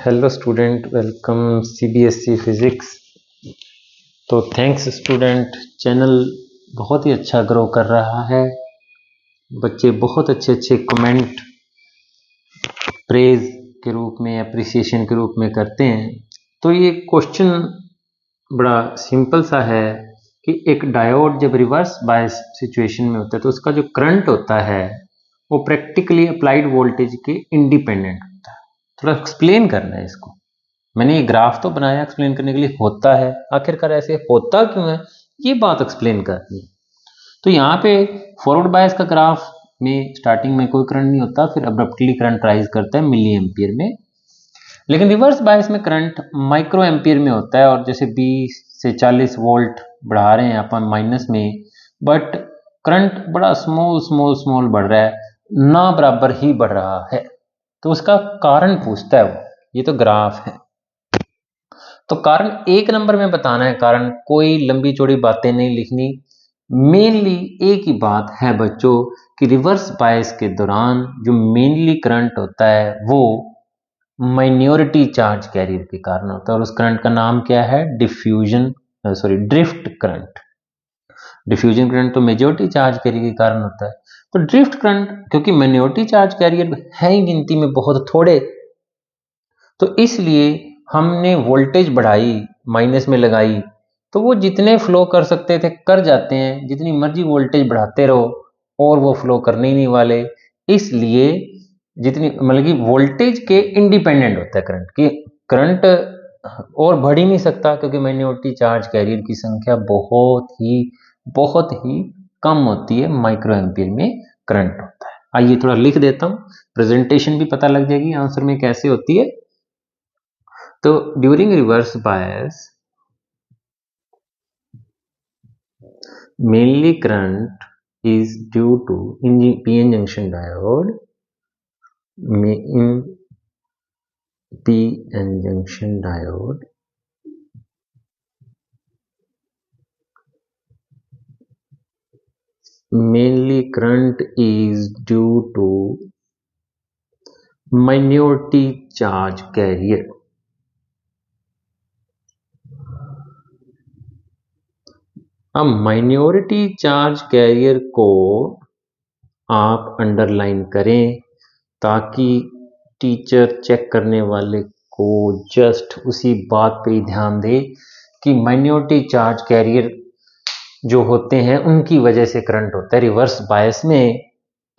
Hello student, welcome CBSE physics. तो thanks student, channel बहुत ही अच्छा ग्रो कर रहा है। बच्चे बहुत अच्छे अच्छे कमेंट प्रेज के रूप में, अप्रिसिएशन के रूप में करते हैं। तो ये क्वेश्चन बड़ा सिंपल सा है कि एक डायोड जब रिवर्स बायस सिचुएशन में होता है तो उसका जो करंट होता है वो प्रैक्टिकली अप्लाइड वोल्टेज के इंडिपेंडेंट होता है। थोड़ा एक्सप्लेन करना है इसको। मैंने ये ग्राफ तो बनाया एक्सप्लेन करने के लिए, होता है आखिरकार ऐसे होता क्यों है, ये बात एक्सप्लेन करनी है। तो यहाँ पे फॉरवर्ड बायस का ग्राफ में स्टार्टिंग में कोई करंट नहीं होता, फिर अब्रप्टली करंट राइज करता है मिली एम्पियर में। लेकिन रिवर्स बायस में करंट माइक्रो एम्पियर में होता है, और जैसे 20 से 40 वोल्ट बढ़ा रहे हैं अपन माइनस में, बट करंट बड़ा स्मॉल स्मॉल स्मॉल बढ़ रहा है, ना बराबर ही बढ़ रहा है। तो उसका कारण पूछता है वो, ये तो ग्राफ है। तो कारण एक नंबर में बताना है, कारण कोई लंबी चौड़ी बातें नहीं लिखनी। मेनली एक ही बात है बच्चों कि रिवर्स बायस के दौरान जो मेनली करंट होता है वो माइनॉरिटी चार्ज कैरियर के कारण होता है, और उस करंट का नाम क्या है? Drift current. डिफ्यूजन करंट तो मेजॉरिटी चार्ज कैरियर के कारण होता है। तो ड्रिफ्ट करंट, क्योंकि माइनॉरिटी चार्ज कैरियर है ही गिनती में बहुत थोड़े, तो इसलिए हमने वोल्टेज बढ़ाई, माइनस में लगाई, तो वो जितने फ्लो कर सकते थे कर जाते हैं। जितनी मर्जी वोल्टेज बढ़ाते रहो और वो फ्लो करने ही नहीं वाले। इसलिए जितनी मतलब कि वोल्टेज के इंडिपेंडेंट होता है करंट की, करंट और बढ़ ही नहीं सकता, क्योंकि माइनॉरिटी चार्ज कैरियर की संख्या बहुत ही कम होती है। माइक्रो एम्पियर में करंट होता है। आइए थोड़ा लिख देता हूं, प्रेजेंटेशन भी पता लग जाएगी आंसर में कैसे होती है। तो during reverse bias mainly current is due to PN junction diode, in PN junction diode mainly current is due to minority charge carrier. अब माइनॉरिटी चार्ज कैरियर को आप अंडरलाइन करें, ताकि टीचर चेक करने वाले को जस्ट उसी बात पे ही ध्यान दे कि माइनॉरिटी चार्ज कैरियर जो होते हैं उनकी वजह से करंट होता है रिवर्स बायस में।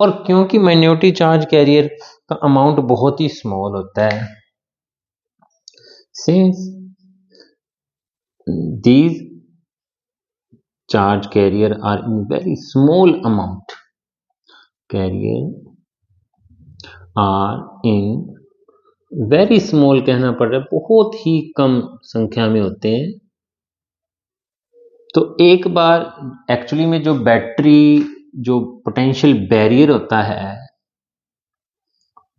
और क्योंकि माइनॉरिटी चार्ज कैरियर का अमाउंट बहुत ही स्मॉल होता है, since these charge carrier are in very small amount, carrier are in very small कहना पड़ रहा है, बहुत ही कम संख्या में होते हैं। तो एक बार एक्चुअली में जो बैटरी जो पोटेंशियल बैरियर होता है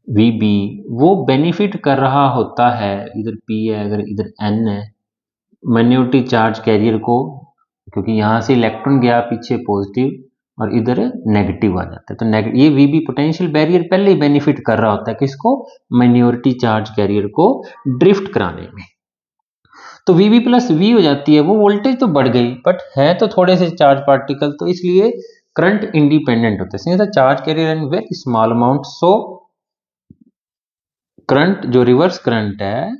VB, वो बेनिफिट कर रहा होता है, इधर P है अगर इधर N है, माइनॉरिटी चार्ज कैरियर को, क्योंकि यहां से इलेक्ट्रॉन गया पीछे पॉजिटिव और इधर नेगेटिव आ जाता है। तो ये VB पोटेंशियल बैरियर पहले ही बेनिफिट कर रहा होता है किसको? माइनॉरिटी चार्ज कैरियर को ड्रिफ्ट कराने में। तो VB प्लस V हो जाती है, वो वोल्टेज तो बढ़ गई बट है तो थोड़े से चार्ज पार्टिकल, तो इसलिए करंट इंडिपेंडेंट होता है। Charge carrier in very small amount, so current जो रिवर्स करंट है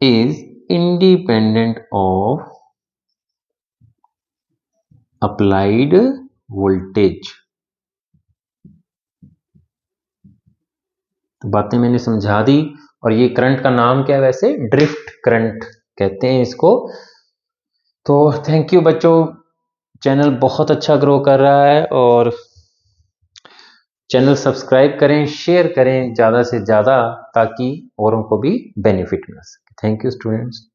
is independent of applied voltage। तो बातें मैंने समझा दी, और ये करंट का नाम क्या है? वैसे ड्रिफ्ट करंट कहते हैं इसको। तो थैंक यू बच्चों, चैनल बहुत अच्छा ग्रो कर रहा है, और चैनल सब्सक्राइब करें, शेयर करें ज़्यादा से ज़्यादा, ताकि औरों को भी बेनिफिट मिल सके। Thank you students.